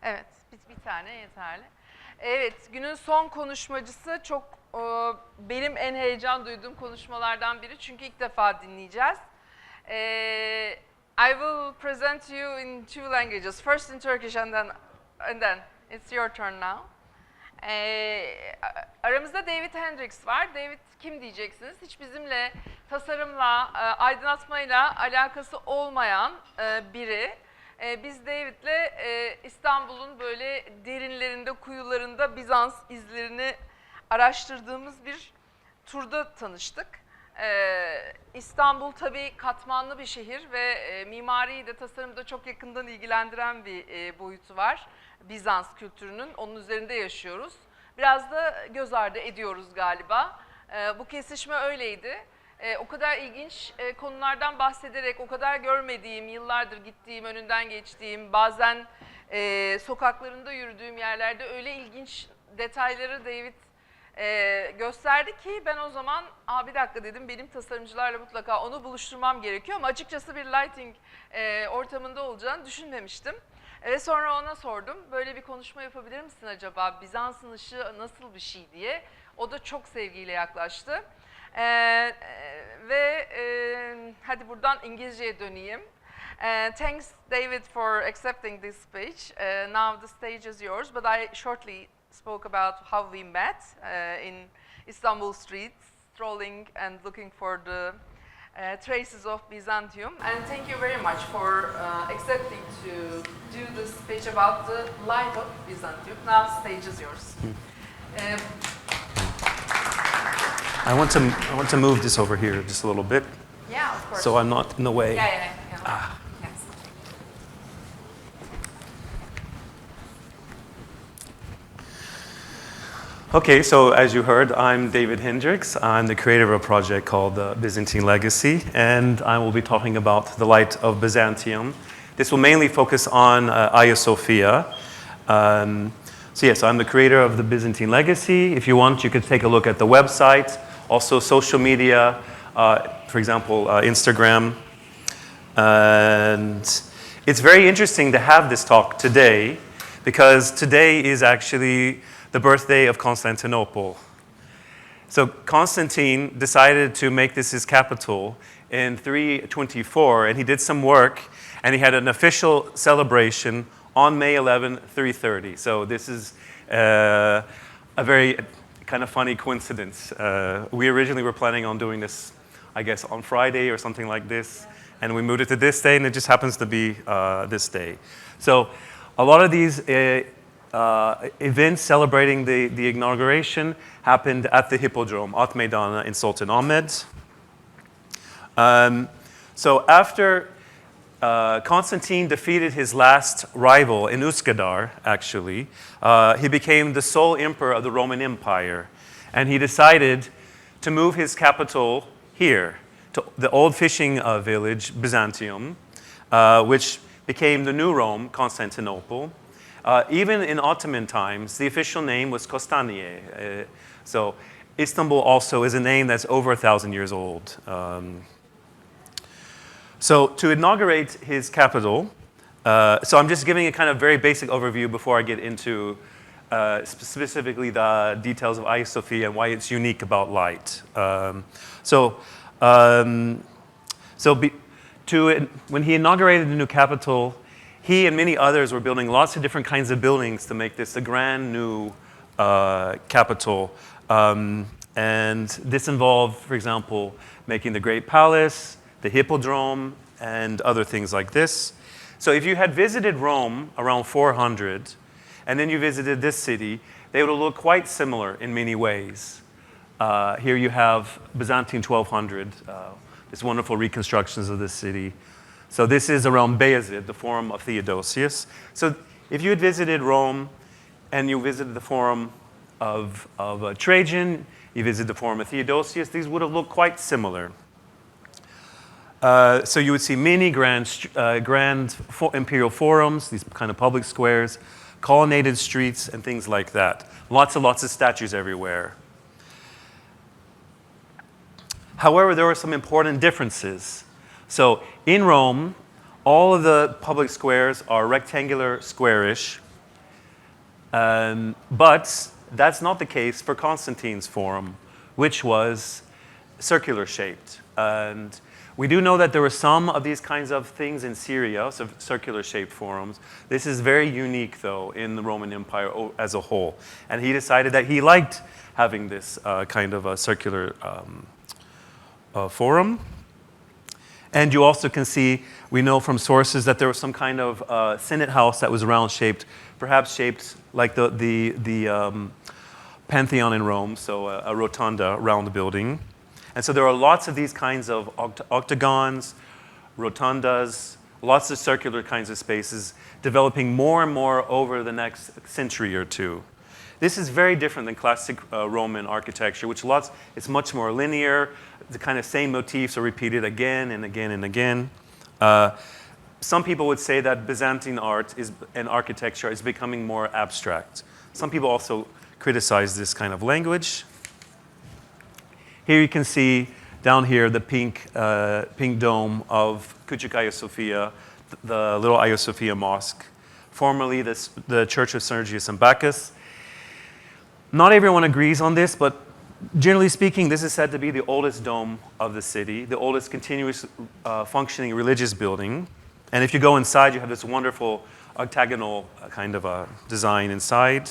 Evet, bir tane yeterli. Evet, günün son konuşmacısı çok benim en heyecan duyduğum konuşmalardan biri çünkü ilk defa dinleyeceğiz. I will present you in two languages. First in Turkish and then it's your turn now. Aramızda David Hendricks var. David kim diyeceksiniz? Hiç bizimle tasarımla, aydınlatmayla alakası olmayan biri. Biz David'le İstanbul'un böyle derinlerinde, kuyularında Bizans izlerini araştırdığımız bir turda tanıştık. İstanbul tabii katmanlı bir şehir ve mimariyi de tasarımı da çok yakından ilgilendiren bir boyutu var. Bizans kültürünün, onun üzerinde yaşıyoruz. Biraz da göz ardı ediyoruz galiba. Bu kesişme öyleydi. O kadar ilginç konulardan bahsederek, o kadar görmediğim, yıllardır gittiğim, önünden geçtiğim, bazen sokaklarında yürüdüğüm yerlerde öyle ilginç detayları David gösterdi ki ben o zaman bir dakika dedim, benim tasarımcılarla mutlaka onu buluşturmam gerekiyor ama açıkçası bir lighting ortamında olacağını düşünmemiştim. Ve sonra ona sordum, böyle bir konuşma yapabilir misin acaba, Bizans'ın ışığı nasıl bir şey diye. O da çok sevgiyle yaklaştı. Hadi buradan İngilizceye döneyim. Thanks David for accepting this speech. Now the stage is yours, but I shortly spoke about how we met in Istanbul streets, strolling and looking for the traces of Byzantium. And thank you very much for accepting to do the speech about the life of Byzantium. Now the stage is yours. I want to move this over here just a little bit. Yeah, of course. So I'm not in the way. Yeah. Yes. Okay, so as you heard, I'm David Hendricks. I'm the creator of a project called the Byzantine Legacy, and I will be talking about the light of Byzantium. This will mainly focus on Hagia Sophia. So yes, I'm the creator of the Byzantine Legacy. If you want, you could take a look at the website, also social media, for example, Instagram. And it's very interesting to have this talk today, because today is actually the birthday of Constantinople. So Constantine decided to make this his capital in 324, and he did some work, and he had an official celebration on May 11, 330. So this is a very kind of funny coincidence. We originally were planning on doing this, I guess, on Friday or something like this, and we moved it to this day, and it just happens to be this day. So a lot of these events celebrating the inauguration happened at the Hippodrome, At Meydanı in Sultan Ahmed. So after Constantine defeated his last rival in Üsküdar, actually, he became the sole emperor of the Roman Empire. And he decided to move his capital here, to the old fishing village, Byzantium, which became the new Rome, Constantinople. Even in Ottoman times, the official name was Kostaniye. So Istanbul also is a name that's over 1,000 years old. So to inaugurate his capital, so I'm just giving a kind of very basic overview before I get into specifically the details of Hagia Sophia and why it's unique about light. When he inaugurated the new capital, he and many others were building lots of different kinds of buildings to make this a grand new capital. And this involved, for example, making the Great Palace, the Hippodrome, and other things like this. So if you had visited Rome around 400, and then you visited this city, they would look quite similar in many ways. Here you have Byzantine 1200, these wonderful reconstructions of this city. So this is around Bayezid, the Forum of Theodosius. So if you had visited Rome and you visited the Forum of Trajan, you visited the Forum of Theodosius, these would have looked quite similar. So you would see many grand imperial forums, these kind of public squares, colonnaded streets, and things like that. Lots and lots of statues everywhere. However, there were some important differences. So in Rome, all of the public squares are rectangular, squarish, But that's not the case for Constantine's forum, which was circular shaped. And we do know that there were some of these kinds of things in Syria, so circular shaped forums. This is very unique, though, in the Roman Empire as a whole. And he decided that he liked having this kind of a circular forum. And you also can see, we know from sources that there was some kind of Senate house that was round shaped, perhaps shaped like the Pantheon in Rome, so a rotunda round building. And so there are lots of these kinds of octagons, rotundas, lots of circular kinds of spaces developing more and more over the next century or two. This is very different than classic Roman architecture, which it's much more linear. The kind of same motifs are repeated again and again and again. Some people would say that Byzantine art and architecture is becoming more abstract. Some people also criticize this kind of language. Here you can see down here the pink dome of Küçük Hagia Sophia, the little Hagia Sophia mosque, formerly the Church of Sergius and Bacchus. Not everyone agrees on this, but generally speaking, this is said to be the oldest dome of the city, the oldest continuous functioning religious building. And if you go inside, you have this wonderful octagonal kind of a design inside.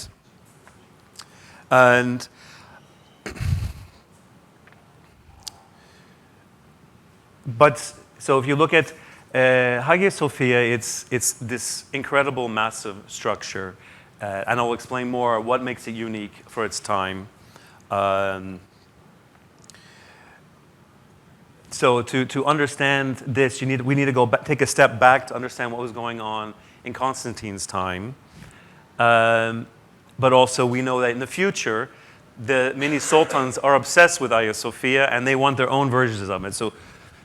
And so if you look at Hagia Sophia, it's this incredible, massive structure. And I'll explain more what makes it unique for its time. So to understand this, we need to go back, take a step back to understand what was going on in Constantine's time. But also we know that in the future, the many sultans are obsessed with Hagia Sophia and they want their own versions of it. So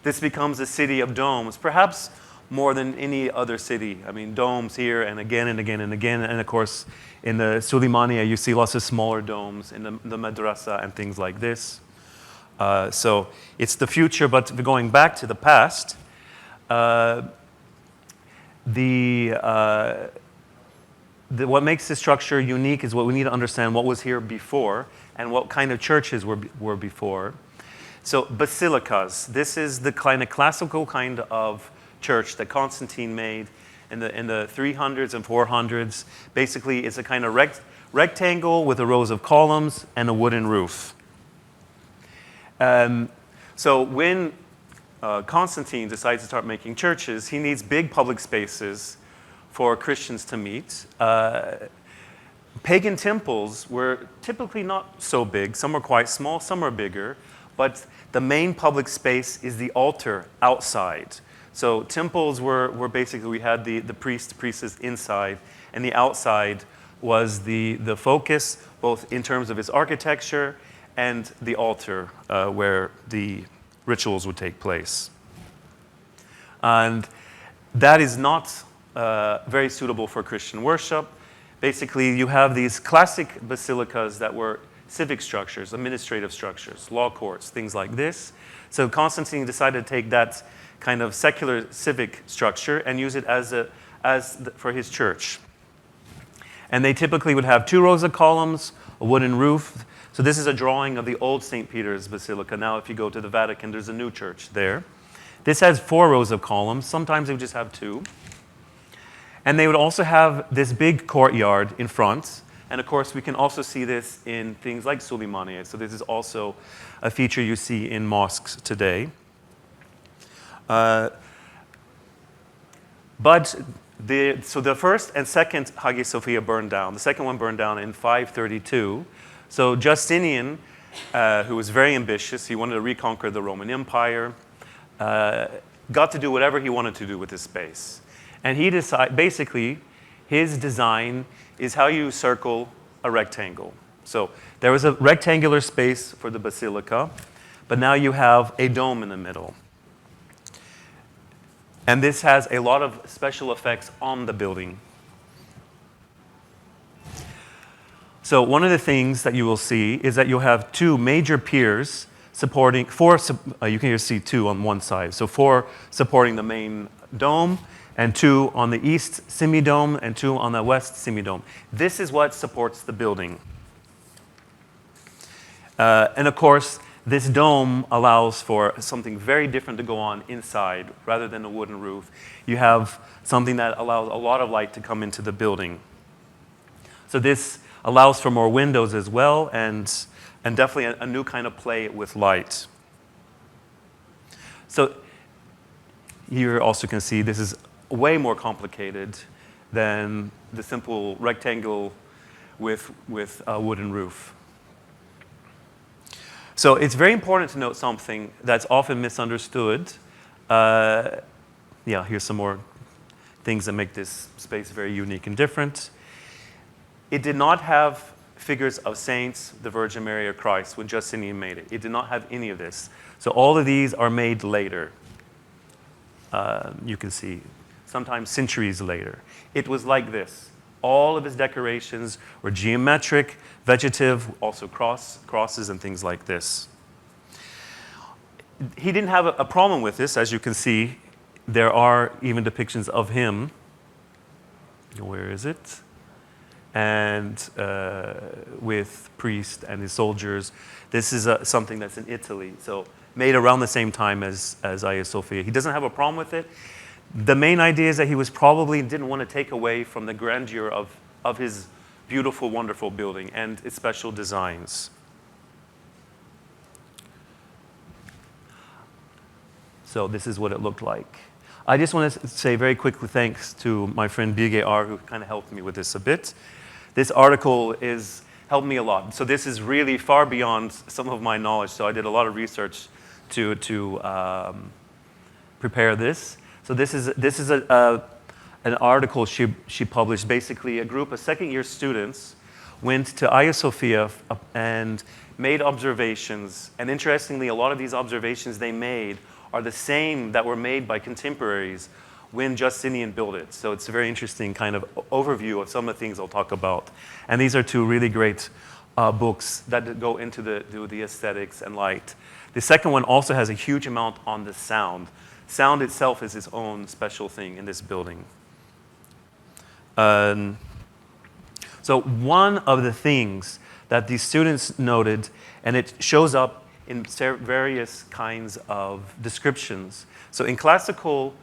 this becomes a city of domes, perhaps more than any other city. I mean, domes here and again and again and again. And of course, in the Suleymaniye, you see lots of smaller domes in the madrasa and things like this. So it's the future, but going back to the past, what makes this structure unique is what we need to understand what was here before and what kind of churches were before. So basilicas, this is the kind of classical kind of church that Constantine made in the 300s and 400s. Basically, it's a kind of rectangle with a rows of columns and a wooden roof. So when Constantine decides to start making churches, he needs big public spaces for Christians to meet. Pagan temples were typically not so big. Some were quite small, some are bigger. But the main public space is the altar outside. So temples were basically, we had the priestess inside, and the outside was the focus, both in terms of its architecture and the altar where the rituals would take place. And that is not very suitable for Christian worship. Basically, you have these classic basilicas that were civic structures, administrative structures, law courts, things like this. So Constantine decided to take that kind of secular civic structure and use it for his church. And they typically would have 2 rows of columns, a wooden roof. So this is a drawing of the old St. Peter's Basilica. Now if you go to the Vatican, there's a new church there. This has 4 rows of columns. Sometimes they would just have 2. And they would also have this big courtyard in front. And of course, we can also see this in things like Suleymaniye. So this is also a feature you see in mosques today. But the first and second Hagia Sophia burned down. The second one burned down in 532. So Justinian, who was very ambitious, he wanted to reconquer the Roman Empire, got to do whatever he wanted to do with this space. And he decided, basically, his design is how you circle a rectangle. So there was a rectangular space for the basilica, but now you have a dome in the middle. And this has a lot of special effects on the building. So one of the things that you will see is that you'll have 2 major piers supporting, you can just see 2 on one side. So 4 supporting the main dome, and 2 on the east semidome, and 2 on the west semidome. This is what supports the building. And of course, this dome allows for something very different to go on inside rather than a wooden roof. You have something that allows a lot of light to come into the building. So this allows for more windows as well, and definitely a new kind of play with light. So here also can see this is way more complicated than the simple rectangle with a wooden roof. So it's very important to note something that's often misunderstood. Here's some more things that make this space very unique and different. It did not have figures of saints, the Virgin Mary, or Christ when Justinian made it. It did not have any of this. So all of these are made later. You can see, sometimes centuries later. It was like this. All of his decorations were geometric, vegetative, also crosses and things like this. He didn't have a problem with this. As you can see, there are even depictions of him. Where is it? And with priests and his soldiers. This is something that's in Italy, so made around the same time as Hagia Sophia. He doesn't have a problem with it. The main idea is that he was probably didn't want to take away from the grandeur of his beautiful, wonderful building and its special designs. So this is what it looked like. I just want to say very quickly thanks to my friend Bige R, who kind of helped me with this a bit. This article helped me a lot. So this is really far beyond some of my knowledge. So I did a lot of research to prepare this. So this is an article she published. Basically, a group of second-year students went to Hagia Sophia and made observations. And interestingly, a lot of these observations they made are the same that were made by contemporaries when Justinian built it. So it's a very interesting kind of overview of some of the things I'll talk about. And these are 2 really great books that go into the aesthetics and light. The second one also has a huge amount on the sound. Sound itself is its own special thing in this building. So one of the things that these students noted, and it shows up in various kinds of descriptions. So in classical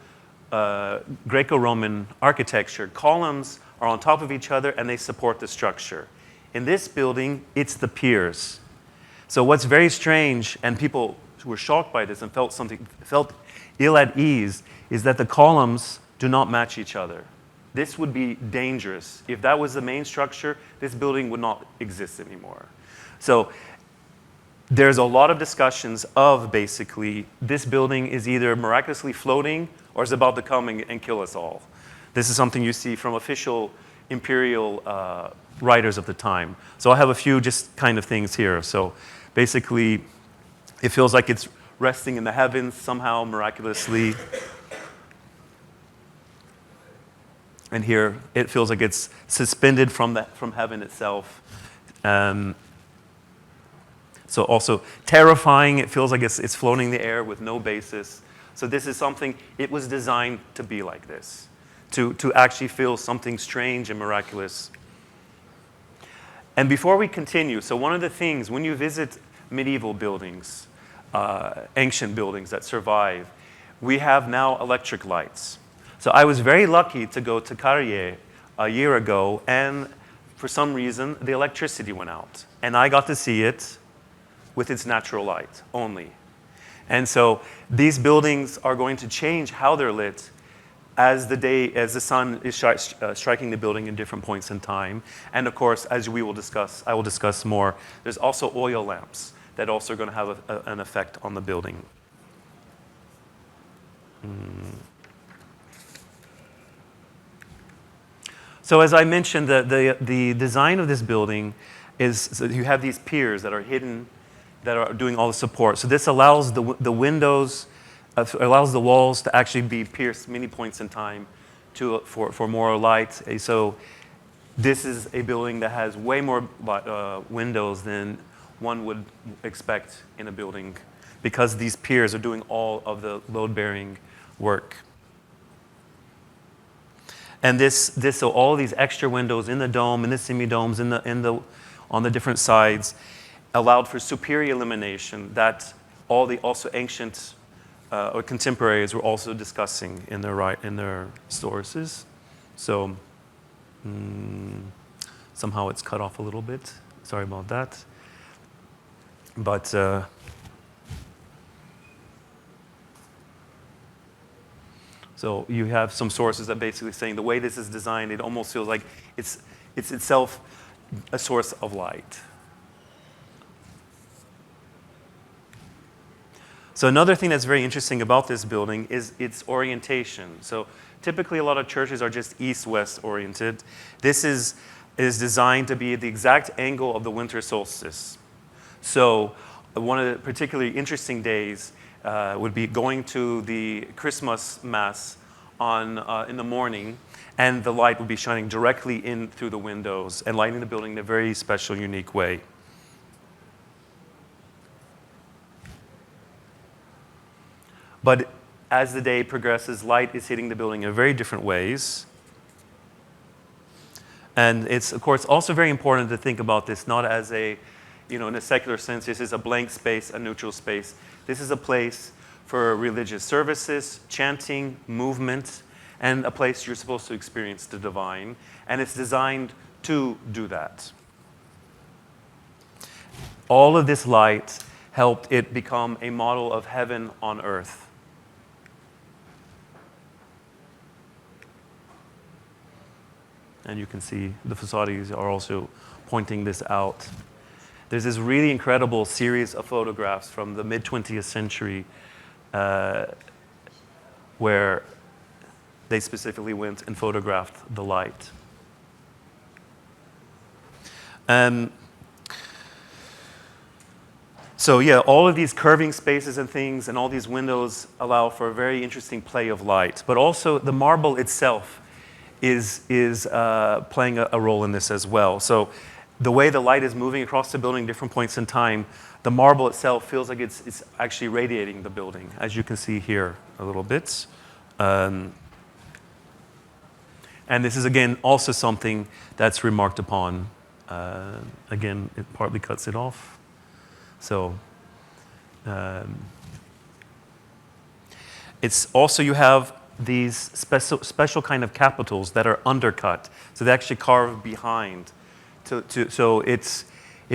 Greco-Roman architecture, columns are on top of each other and they support the structure. In this building, it's the piers. So what's very strange, and people were shocked by this and felt ill at ease, is that the columns do not match each other. This would be dangerous. If that was the main structure, this building would not exist anymore. So there's a lot of discussions of basically this building is either miraculously floating or is about to come and kill us all. This is something you see from official imperial writers of the time. So I have a few just kind of things here. So basically, it feels like it's resting in the heavens somehow miraculously. And here, it feels like it's suspended from heaven itself. So also terrifying, it feels like it's floating in the air with no basis. So this is something, it was designed to be like this, to actually feel something strange and miraculous. And before we continue, so one of the things, when you visit medieval buildings, ancient buildings that survive, we have now electric lights. So I was very lucky to go to Carrier a year ago, and for some reason, the electricity went out. And I got to see it with its natural light only. And so these buildings are going to change how they're lit as the sun is striking the building in different points in time. And of course, as I will discuss more, there's also oil lamps that also are going to have an effect on the building. So as I mentioned, the design of this building is, so you have these piers that are hidden, that are doing all the support. So this allows the windows, allows the walls to actually be pierced many points in time for more light. So this is a building that has way more windows than one would expect in a building, because these piers are doing all of the load-bearing work. And so all these extra windows in the dome, in the semi-domes, on the different sides, allowed for superior illumination that all the also ancient or contemporaries were also discussing in their sources. So somehow it's cut off a little bit. Sorry about that. But so you have some sources that basically saying the way this is designed, it almost feels like it's itself a source of light. So another thing that's very interesting about this building is its orientation. So typically a lot of churches are just east-west oriented. This is designed to be at the exact angle of the winter solstice. So one of the particularly interesting days would be going to the Christmas Mass in the morning, and the light would be shining directly in through the windows and lighting the building in a very special, unique way. But as the day progresses, light is hitting the building in very different ways. And it's, of course, also very important to think about this not as in a secular sense, this is a blank space, a neutral space. This is a place for religious services, chanting, movement, and a place you're supposed to experience the divine. And it's designed to do that. All of this light helped it become a model of heaven on earth. And you can see the facades are also pointing this out. There's this really incredible series of photographs from the mid-20th century where they specifically went and photographed the light. So yeah, all of these curving spaces and things and all these windows allow for a very interesting play of light. But also the marble itself is playing a role in this as well. So the way the light is moving across the building, different points in time, the marble itself feels like it's actually radiating the building, as you can see here a little bit. And this is, again, also something that's remarked upon. Again, it partly cuts it off. So it's also, you have these special kind of capitals that are undercut. So they actually carve behind. So it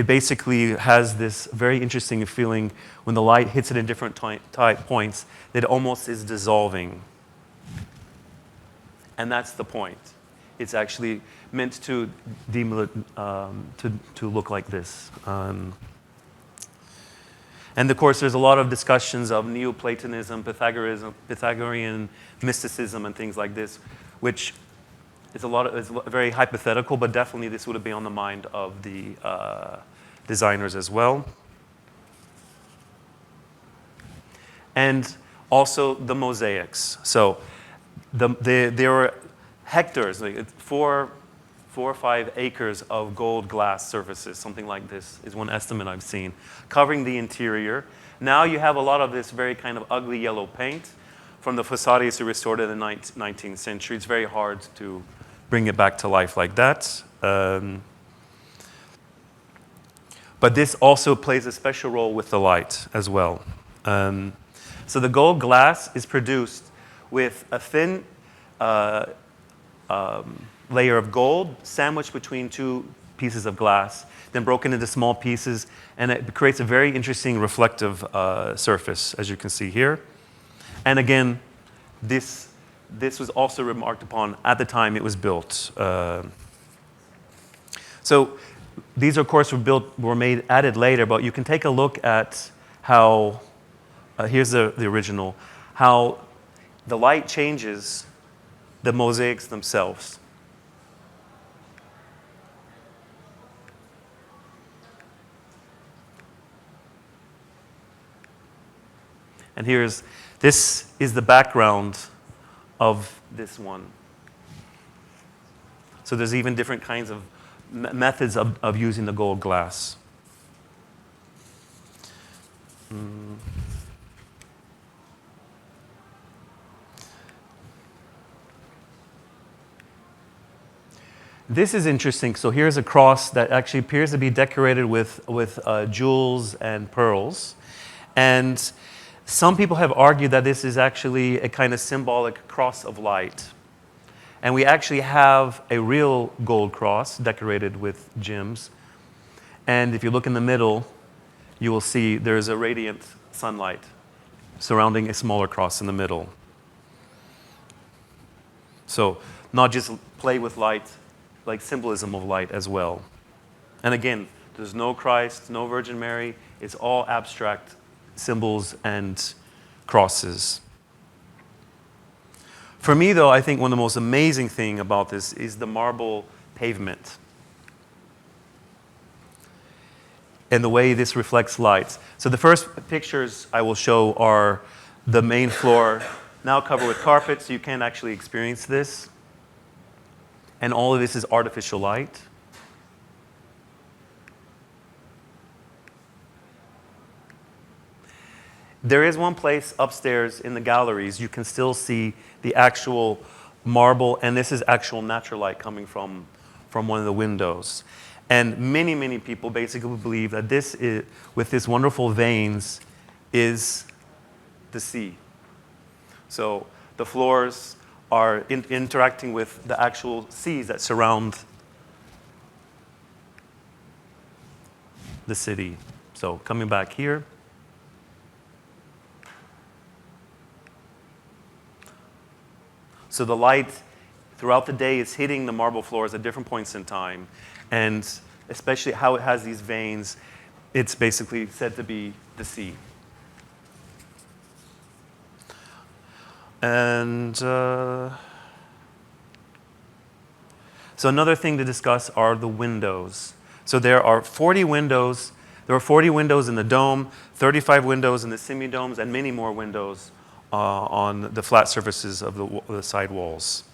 basically has this very interesting feeling when the light hits it in different points that it almost is dissolving. And that's the point. It's actually meant to look like this. And of course, there's a lot of discussions of Neoplatonism, Pythagorean mysticism, and things like this, which is very hypothetical, but definitely this would be on the mind of the designers as well. And also the mosaics. So there were hectares, like 4 or 5 acres of gold glass surfaces, something like this is one estimate I've seen, covering the interior. Now you have a lot of this very kind of ugly yellow paint from the facades restored in the 19th century. It's very hard to bring it back to life like that. But this also plays a special role with the light as well. So the gold glass is produced with a thin layer of gold sandwiched between 2 pieces of glass, then broken into small pieces, and it creates a very interesting reflective surface, as you can see here. And again, this was also remarked upon at the time it was built. So these, of course, were added later, but you can take a look at how, here's the original, how the light changes the mosaics themselves. And this is the background of this one. So there's even different kinds of methods of using the gold glass. This is interesting. So here's a cross that actually appears to be decorated with jewels and pearls. And some people have argued that this is actually a kind of symbolic cross of light. And we actually have a real gold cross decorated with gems. And if you look in the middle, you will see there's a radiant sunlight surrounding a smaller cross in the middle. So not just play with light, like symbolism of light as well. And again, there's no Christ, no Virgin Mary. It's all abstract symbols and crosses. For me, though, I think one of the most amazing things about this is the marble pavement and the way this reflects light. So the first pictures I will show are the main floor, now covered with carpet, so you can't actually experience this. And all of this is artificial light. There is one place upstairs in the galleries you can still see the actual marble, and this is actual natural light coming from one of the windows. And many, many people basically believe that this is, with this wonderful veins, is the sea. So the floors are interacting with the actual seas that surround the city. So coming back here. So the light throughout the day is hitting the marble floors at different points in time. And especially how it has these veins, it's basically said to be the sea. And so another thing to discuss are the windows. So there are 40 windows. There are 40 windows in the dome, 35 windows in the semi-domes, and many more windows on the flat surfaces of the side walls.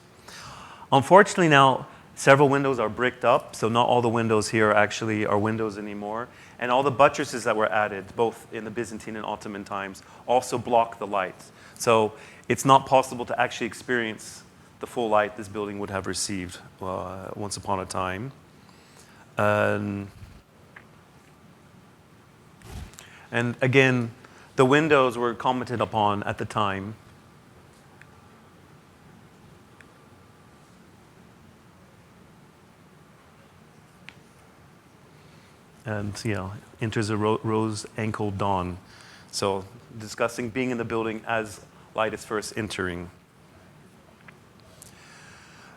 Unfortunately now, several windows are bricked up, so not all the windows here actually are windows anymore. And all the buttresses that were added, both in the Byzantine and Ottoman times, also block the light. So it's not possible to actually experience the full light this building would have received once upon a time. And again, the windows were commented upon at the time. And, enters a rose-ankled dawn. So discussing being in the building as light is first entering.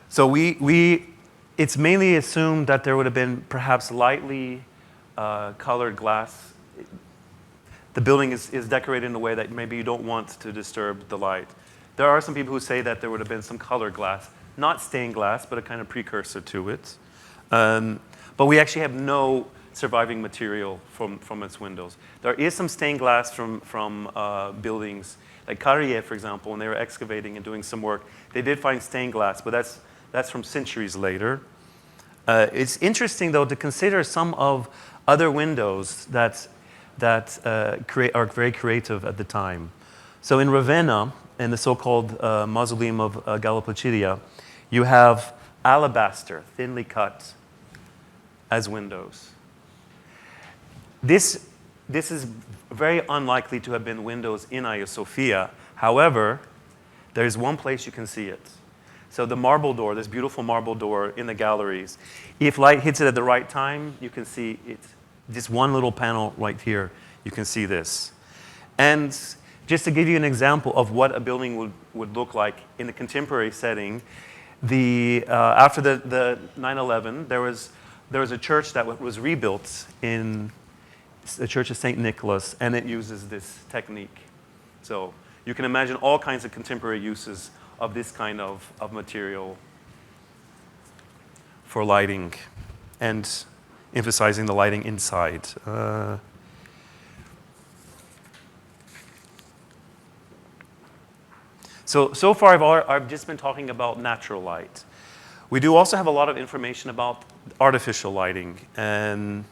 So it's mainly assumed that there would have been perhaps lightly colored glass. The building is decorated in a way that maybe you don't want to disturb the light. There are some people who say that there would have been some colored glass, not stained glass, but a kind of precursor to it. But we actually have no surviving material from its windows. There is some stained glass from buildings, like Carrier, for example, when they were excavating and doing some work. They did find stained glass, but that's from centuries later. It's interesting, though, to consider some of other windows that are very creative at the time. So in Ravenna, in the so-called mausoleum of Galla Placidia, you have alabaster, thinly cut, as windows. This is very unlikely to have been windows in Hagia Sophia. However, there is one place you can see it. So the marble door, this beautiful marble door in the galleries, if light hits it at the right time, you can see it. Just one little panel right here, you can see this. And just to give you an example of what a building would look like in a contemporary setting, after the 9/11, there was a church that was rebuilt in the Church of St. Nicholas, and it uses this technique. So you can imagine all kinds of contemporary uses of this kind of material for lighting and emphasizing the lighting inside. So far I've just been talking about natural light. We do also have a lot of information about artificial lighting. And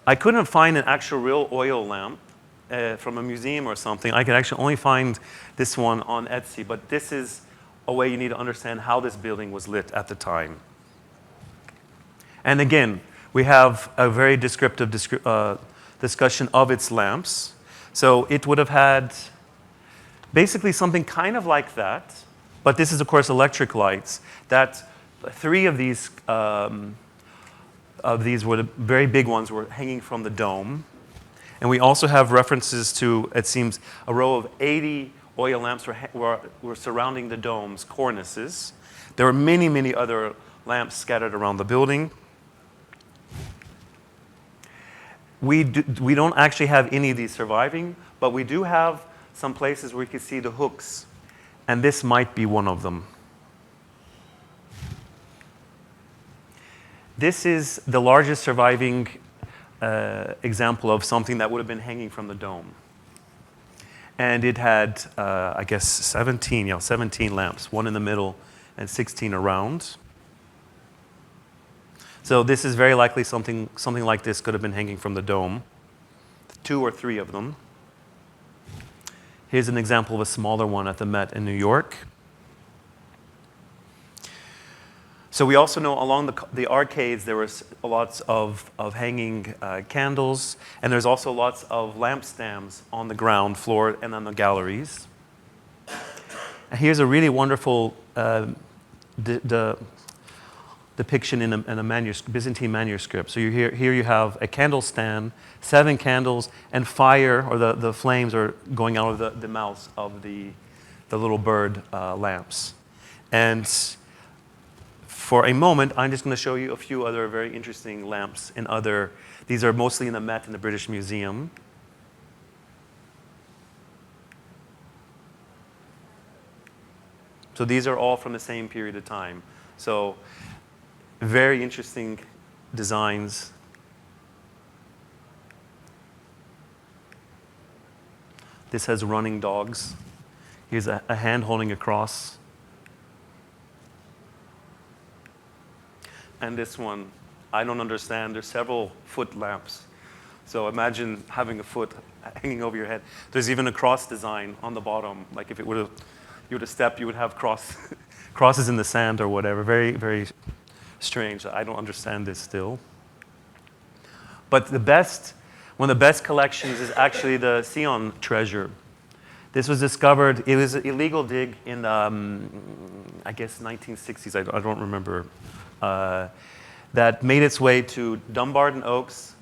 I couldn't find an actual real oil lamp from a museum or something. I could actually only find this one on Etsy, but this is a way you need to understand how this building was lit at the time. And again, we have a very descriptive discussion of its lamps. So it would have had basically something kind of like that, but this is, of course, electric lights. That 3 of these were the very big ones were hanging from the dome. And we also have references to, it seems, a row of 80 oil lamps were surrounding the dome's cornices. There were many, many other lamps scattered around the building. We don't actually have any of these surviving, but we do have some places where you can see the hooks, and this might be one of them. This is the largest surviving example of something that would have been hanging from the dome. And it had, I guess, 17 lamps, 1 in the middle and 16 around. So this is very likely something like this could have been hanging from the dome. 2 or 3 of them. Here's an example of a smaller one at the Met in New York. So we also know along the arcades there was lots of hanging candles, and there's also lots of lampstands on the ground floor and on the galleries. And here's a really wonderful depiction in a Byzantine manuscript. So here you have a candle stand, 7 candles, and fire, or the flames are going out of the mouths of the little bird lamps. And for a moment, I'm just going to show you a few other very interesting lamps these are mostly in the Met in the British Museum. So these are all from the same period of time. So very interesting designs. This has running dogs. Here's a hand holding a cross. And this one, I don't understand. There's several foot lamps. So imagine having a foot hanging over your head. There's even a cross design on the bottom. Like if you would have stepped, you would have crosses in the sand or whatever. Very, very strange. I don't understand this still. But one of the best collections is actually the Sion treasure. This was discovered, it was an illegal dig in, I guess, 1960s, I don't remember, that made its way to Dumbarton Oaks,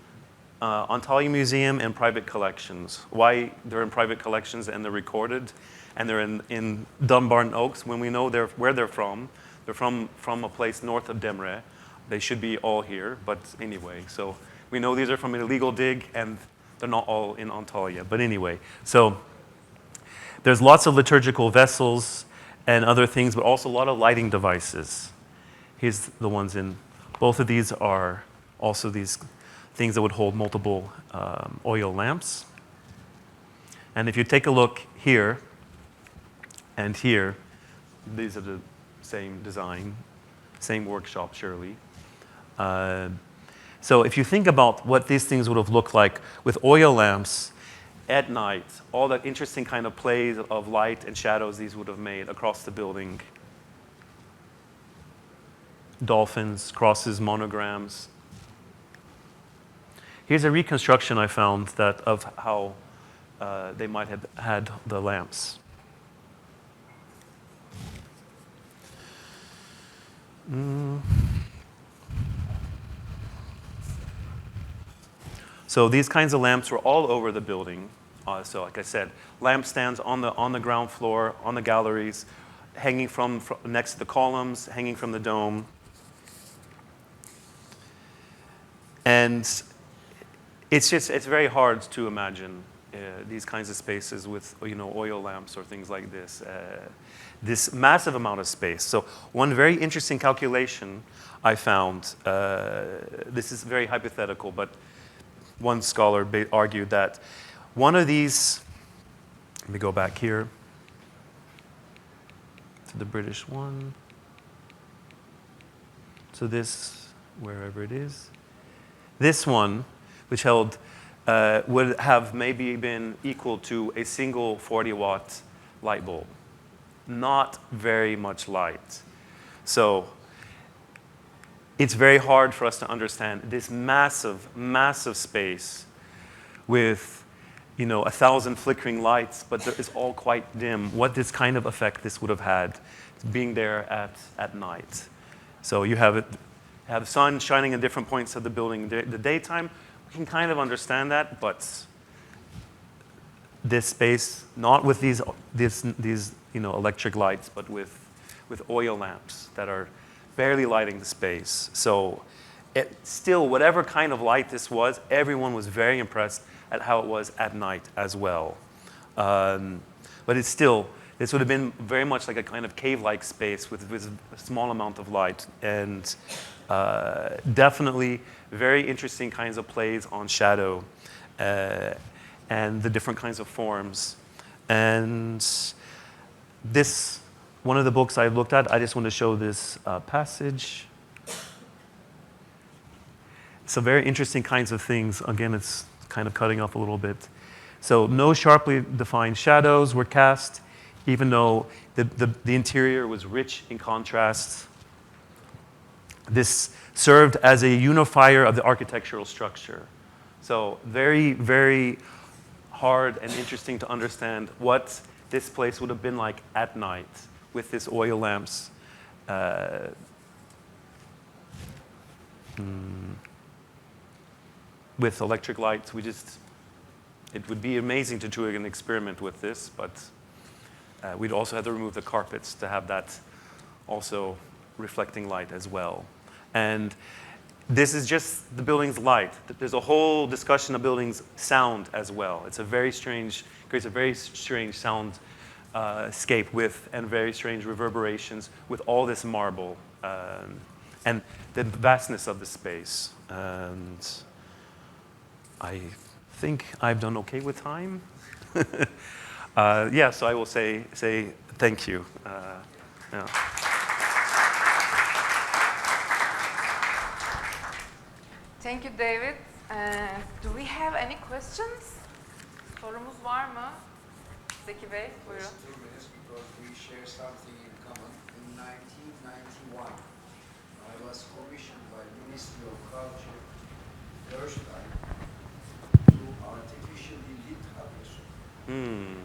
Antalya Museum, and private collections. Why they're in private collections and they're recorded, and they're in Dumbarton Oaks when we know where they're from. They're from a place north of Demre. They should be all here, but anyway. So we know these are from an illegal dig, and they're not all in Antalya. But anyway, so there's lots of liturgical vessels and other things, but also a lot of lighting devices. Here's the ones in, both of these are also these things that would hold multiple oil lamps. And if you take a look here and here, these are the same design, same workshop, surely. So if you think about what these things would have looked like with oil lamps at night, all that interesting kind of plays of light and shadows these would have made across the building. Dolphins, crosses, monograms. Here's a reconstruction I found of how they might have had the lamps. So these kinds of lamps were all over the building. So like I said, lampstands on the ground floor, on the galleries, hanging from next to the columns, hanging from the dome. And it's very hard to imagine these kinds of spaces with oil lamps or things like this. This massive amount of space. So one very interesting calculation I found, this is very hypothetical, but one scholar argued that one of these, let me go back here to the British one. So this, wherever it is, this one, which held would have maybe been equal to a single 40-watt light bulb. Not very much light. So it's very hard for us to understand this massive, massive space with 1,000 flickering lights, but it's all quite dim, what this kind of effect this would have had being there at night. So you have the sun shining in different points of the building. The daytime, we can kind of understand that, but this space, not with these electric lights, but with oil lamps that are barely lighting the space. So still, whatever kind of light this was, everyone was very impressed at how it was at night as well. But it's still, this would have been very much like a kind of cave-like space with a small amount of light. And definitely very interesting kinds of plays on shadow and the different kinds of forms. And this, one of the books I've looked at, I just want to show this passage. Some very interesting kinds of things. Again, it's kind of cutting off a little bit. So no sharply defined shadows were cast, even though the interior was rich in contrasts. This served as a unifier of the architectural structure. So very, very hard and interesting to understand what this place would have been like at night with this oil lamps. With electric lights, it would be amazing to do an experiment with this, but we'd also have to remove the carpets to have that also reflecting light as well. And this is just the building's light. There's a whole discussion of buildings' sound as well. It's a very strange, creates a very strange sound scape and very strange reverberations with all this marble and the vastness of the space. And I think I've done okay with time. Yeah, so I will say thank you. Yeah. Thank you, David. Do we have any questions? Sorumuz var mı? Zeki Bey, buyurun. 2 minutes because we share something in common. In 1991, I was commissioned by Ministry of Culture first time to artificially lit Hagia. And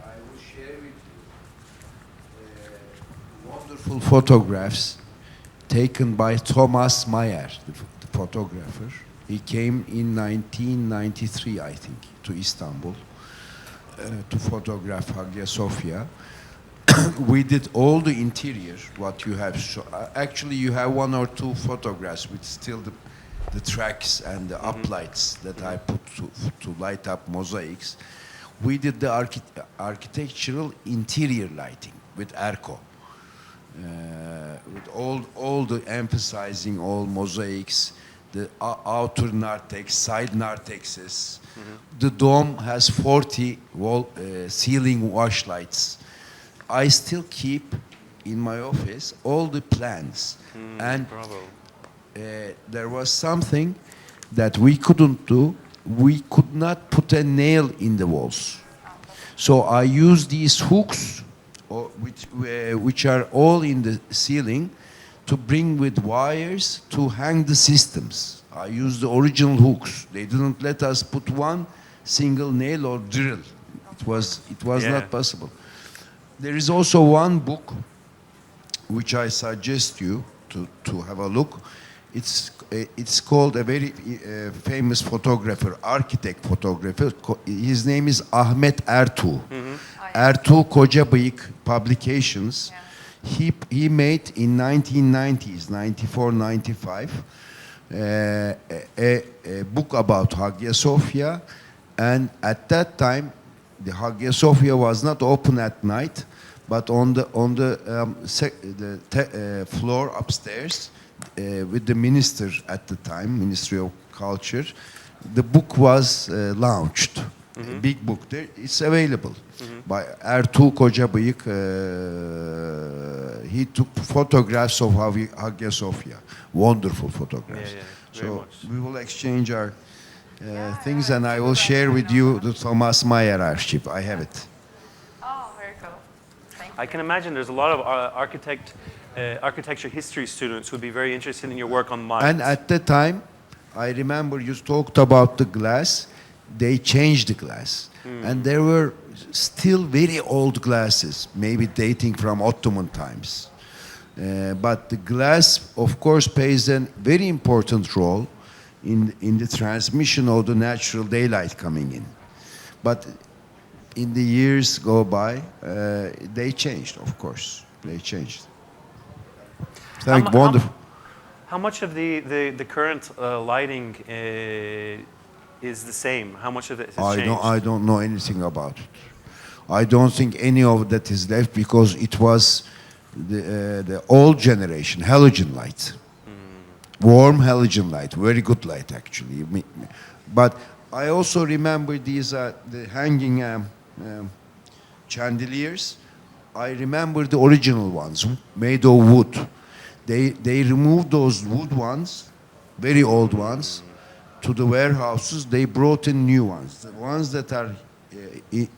I will share with you wonderful photographs taken by Thomas Mayer, the photographer. He came in 1993, I think, to Istanbul to photograph Hagia Sophia. We did all the interior, what you have shown. Actually, you have 1 or 2 photographs with still the tracks and the uplights that I put to light up mosaics. We did the architectural interior lighting with Erko. With all the emphasizing all mosaics, the outer narthex, side narthexes. The dome has 40 ceiling wash lights. I still keep in my office all the plans. And there was something that we couldn't do. We could not put a nail in the walls. So I use these hooks, which are all in the ceiling, to bring with wires to hang the systems. I used the original hooks. They didn't let us put one single nail or drill. It was not possible. There is also one book which I suggest you to have a look. It's called a very famous photographer, architect photographer. His name is Ahmet Ertuğ. Ertuğ Kocabıyık Publications. Yeah. He made in 1990s, 94, 95, a book about Hagia Sophia, and at that time, the Hagia Sophia was not open at night, but on the floor upstairs, with the minister at the time, Ministry of Culture, the book was launched. A big book there. It's available by Ertuğ Kocabıyık. He took photographs of Hagia Sophia. Wonderful photographs. Yeah, very so much. we will exchange our things, and I will share with you the Thomas Mayer archive. I have it. Oh, very cool. Thank you. I can imagine there's a lot of architecture history students who would be very interested in your work on mines. And at the time, I remember you talked about the glass. They changed the glass. And there were still very old glasses, maybe dating from Ottoman times. But the glass, of course, plays a very important role in the transmission of the natural daylight coming in. But in the years go by, they changed, of course. They changed. Wonderful. How much of the current lighting is the same? How much of it has changed? I don't know anything about it. I don't think any of that is left because it was the old generation, halogen light. Warm halogen light, very good light actually. But I also remember these the hanging chandeliers. I remember the original ones made of wood. They removed those wood ones, very old ones, to the warehouses. They brought in new ones. The ones that are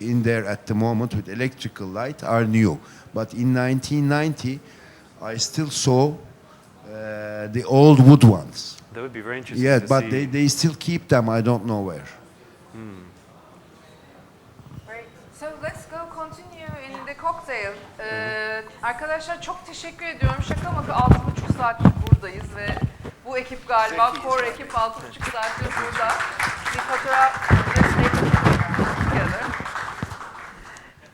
in there at the moment with electrical light are new. But in 1990, I still saw the old wood ones. That would be very interesting. Yeah, to but see. they still keep them. I don't know where. Great. So let's go continue in the cocktail. Arkadaşlar çok teşekkür ediyorum. Şaka maka 6,5 saattir buradayız ve bu ekip galiba core ekip 6,5 saattir burada. Bir fotoğraf